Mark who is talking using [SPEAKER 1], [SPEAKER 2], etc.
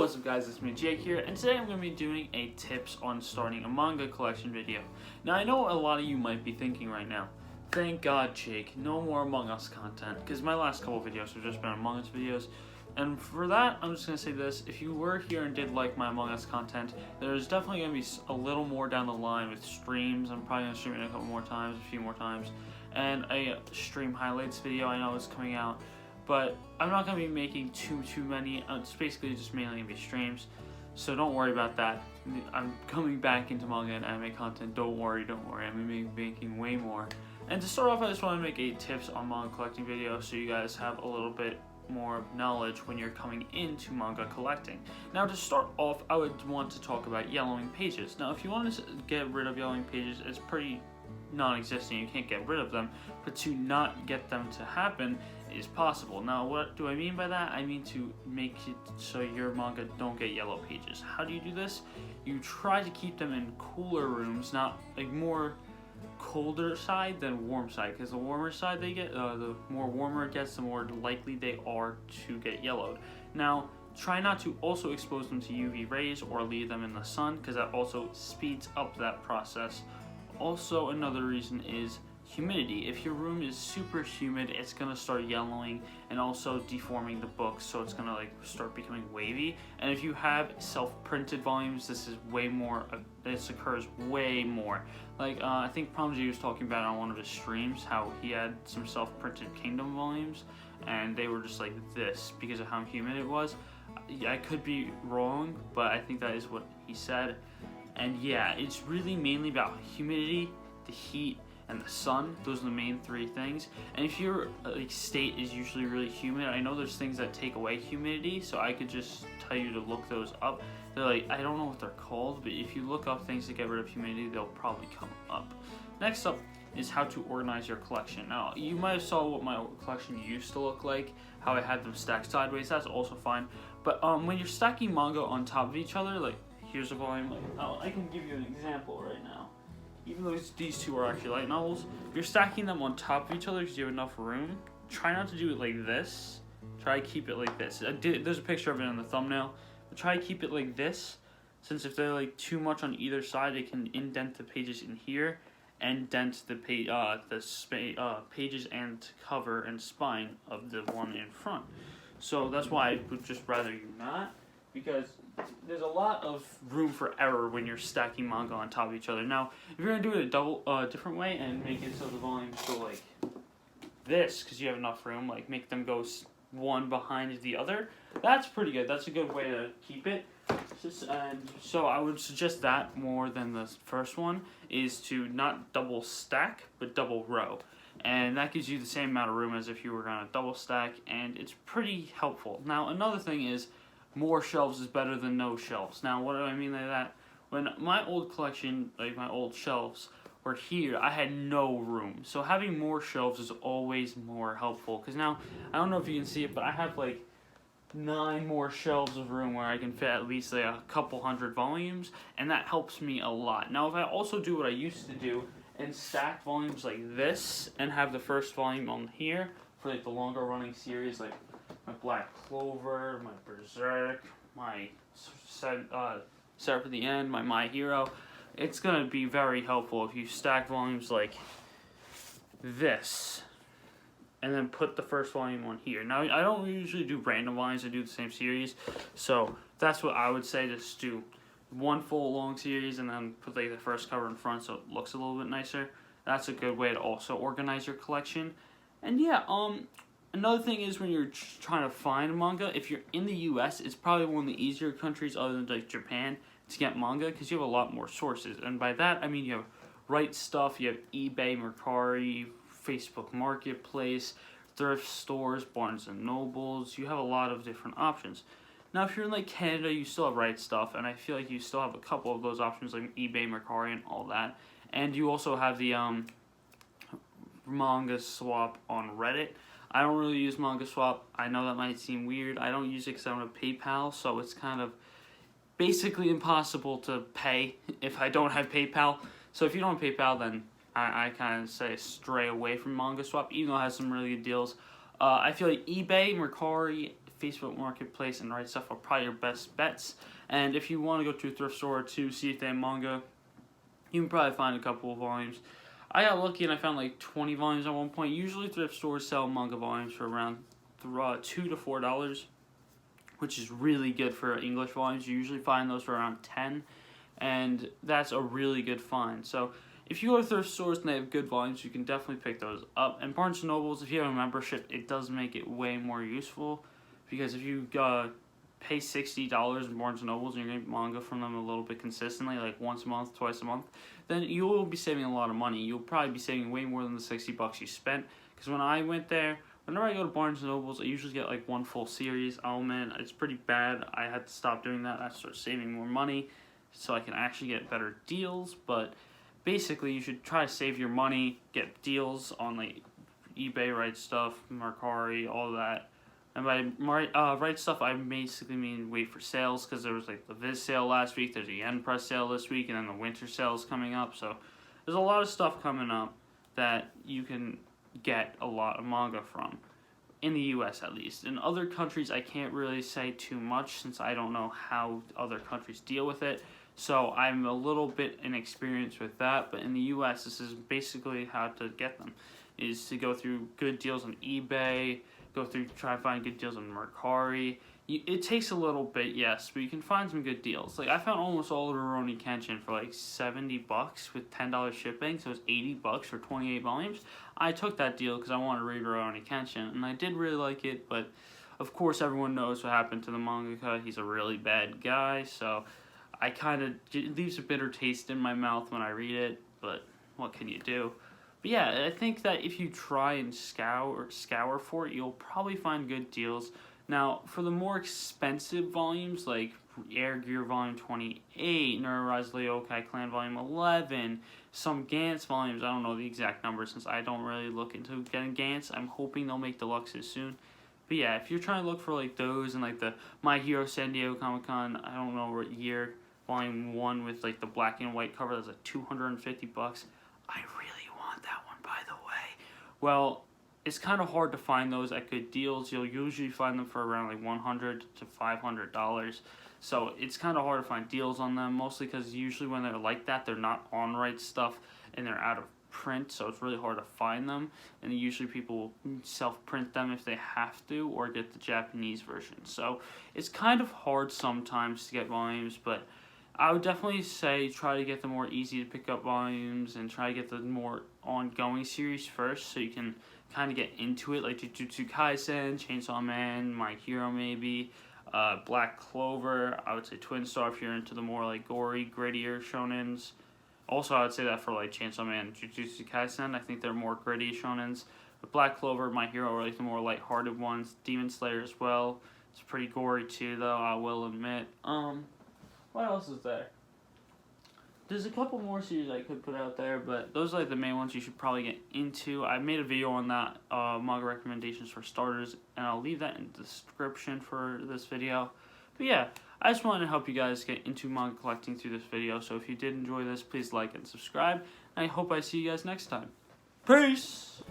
[SPEAKER 1] What's up guys, it's me Jake here, and today I'm going to be doing a tips on starting a manga collection video. Now I know a lot of you might be thinking right now, thank God Jake, no more Among Us content, because my last couple videos have just been Among Us videos. And for that, I'm just going to say this, if you were here and did like my Among Us content, there's definitely going to be a little more down the line with streams. I'm probably going to stream it a couple more times, a few more times, and a stream highlights video I know is coming out. But I'm not going to be making too many. It's basically just mainly going to be streams. So don't worry about that. I'm coming back into manga and anime content. Don't worry. I'm going to be making way more. And to start off, I just want to make a tips on manga collecting video so you guys have a little bit more knowledge when you're coming into manga collecting. Now to start off, I would want to talk about yellowing pages. Now if you want to get rid of yellowing pages, it's pretty non-existent, you can't get rid of them, but to not get them to happen is possible. Now what do I mean by that? I mean to make it so your manga don't get yellow pages. How do you do this? You try to keep them in cooler rooms, not like more colder side than warm side, because the warmer side they get, the more warmer it gets, the more likely they are to get yellowed. Now try not to also expose them to UV rays or leave them in the sun, because that also speeds up that process. Also, another reason is humidity. If your room is super humid, it's gonna start yellowing and also deforming the book, so it's gonna like start becoming wavy. And if you have self-printed volumes, this is way more. This occurs way more. Like I think Promji was talking about on one of his streams how he had some self-printed Kingdom volumes, and they were just like this because of how humid it was. I could be wrong, but I think that is what he said. And yeah, it's really mainly about humidity, the heat, and the sun. Those are the main three things. And if your like state is usually really humid, I know there's things that take away humidity, so I could just tell you to look those up. They're like, I don't know what they're called, but if you look up things to get rid of humidity, they'll probably come up. Next up is how to organize your collection. Now, you might have saw what my collection used to look like, how I had them stacked sideways. That's also fine. But when you're stacking manga on top of each other, like here's a volume, like, oh, I can give you an example right now. Even though these two are actually light novels, if you're stacking them on top of each other because you have enough room, try not to do it like this. Try to keep it like this. There's a picture of it in the thumbnail. But try to keep it like this, since if they're like too much on either side, it can indent the pages in here and dent the pages and cover and spine of the one in front. So that's why I would just rather you not, because there's a lot of room for error when you're stacking manga on top of each other. Now, if you're gonna do it a different way and make it so the volumes go like this, because you have enough room, like make them go one behind the other, that's pretty good. That's a good way to keep it. And so I would suggest that more than the first one, is to not double stack, but double row. And that gives you the same amount of room as if you were gonna double stack, and it's pretty helpful. Now, another thing is, more shelves is better than no shelves. Now, what do I mean by that? When my old collection, like my old shelves, were here, I had no room. So having more shelves is always more helpful. Because now, I don't know if you can see it, but I have like 9 more shelves of room where I can fit at least like a couple hundred volumes, and that helps me a lot. Now, if I also do what I used to do and stack volumes like this and have the first volume on here for like the longer running series, like my Black Clover, my Berserk, my Set for the End, my Hero, it's going to be very helpful if you stack volumes like this and then put the first volume on here. Now, I don't usually do random volumes, I do the same series, so that's what I would say. Just do one full long series and then put like the first cover in front so it looks a little bit nicer. That's a good way to also organize your collection. And yeah, another thing is when you're trying to find manga, if you're in the US, it's probably one of the easier countries other than like Japan to get manga, because you have a lot more sources. And by that, I mean you have Right Stuff, you have eBay, Mercari, Facebook Marketplace, thrift stores, Barnes and Nobles. You have a lot of different options. Now, if you're in like Canada, you still have Right Stuff, and I feel like you still have a couple of those options like eBay, Mercari, and all that. And you also have the Manga Swap on Reddit. I don't really use Manga Swap. I know that might seem weird. I don't use it because I don't have PayPal, so it's kind of basically impossible to pay if I don't have PayPal. So if you don't have PayPal, then I kind of say stray away from Manga Swap, even though it has some really good deals. I feel like eBay, Mercari, Facebook Marketplace and Right Stuff are probably your best bets. And if you want to go to a thrift store to see if they have manga, you can probably find a couple of volumes. I got lucky and I found like 20 volumes at one point. Usually thrift stores sell manga volumes for around $2 to $4, which is really good for English volumes. You usually find those for around $10, and that's a really good find. So if you go to thrift stores and they have good volumes, you can definitely pick those up. And Barnes & Nobles, if you have a membership, it does make it way more useful, because if you pay $60 in Barnes & Nobles and you're getting manga from them a little bit consistently, like once a month, twice a month, then you will be saving a lot of money. You'll probably be saving way more than the $60 you spent, because when I went there, whenever I go to Barnes & Nobles, I usually get like one full series. Oh man, it's pretty bad. I had to stop doing that. I started saving more money so I can actually get better deals. But basically, you should try to save your money, get deals on like eBay, Right Stuff, Mercari, all that. And by Right Stuff, I basically mean wait for sales, because there was like the Viz sale last week, there's a Yen Press sale this week, and then the winter sale is coming up. So there's a lot of stuff coming up that you can get a lot of manga from, in the US at least. In other countries, I can't really say too much, since I don't know how other countries deal with it. So I'm a little bit inexperienced with that, but in the US, this is basically how to get them, is to go through good deals on eBay, try to find good deals on Mercari. It takes a little bit, yes, but you can find some good deals. Like, I found almost all of Rurouni Kenshin for like $70 with $10 shipping, so it's $80 for 28 volumes. I took that deal because I wanted to read Rurouni Kenshin, and I did really like it, but of course everyone knows what happened to the mangaka. He's a really bad guy, so it leaves a bitter taste in my mouth when I read it, but what can you do? But yeah, I think that if you try and scour for it, you'll probably find good deals. Now, for the more expensive volumes, like Air Gear Volume 28, Neurorise Leokai Clan Volume 11, some Gantz volumes, I don't know the exact number since I don't really look into getting Gantz. I'm hoping they'll make deluxes soon. But yeah, if you're trying to look for like those and like the My Hero San Diego Comic Con, I don't know what year, Volume 1 with like the black and white cover, that's like $250. I really want that one, by the way. Well, it's kind of hard to find those at good deals. You'll usually find them for around like $100 to $500. So it's kind of hard to find deals on them, mostly because usually when they're like that, they're not on Right Stuff and they're out of print, so it's really hard to find them. And usually people self-print them if they have to, or get the Japanese version. So it's kind of hard sometimes to get volumes, but I would definitely say try to get the more easy to pick up volumes and try to get the more ongoing series first, so you can kind of get into it, like Jujutsu Kaisen, Chainsaw Man, My Hero maybe, Black Clover. I would say Twin Star if you're into the more like gory, grittier shonens. Also, I would say that for like Chainsaw Man and Jujutsu Kaisen. I think they're more gritty shonens. But Black Clover, My Hero are like the more lighthearted ones. Demon Slayer as well. It's pretty gory too, though, I will admit. What else is there? There's a couple more series I could put out there, but those are like the main ones you should probably get into. I made a video on that, manga recommendations for starters, and I'll leave that in the description for this video. But yeah, I just wanted to help you guys get into manga collecting through this video, so if you did enjoy this, please like and subscribe, and I hope I see you guys next time. Peace!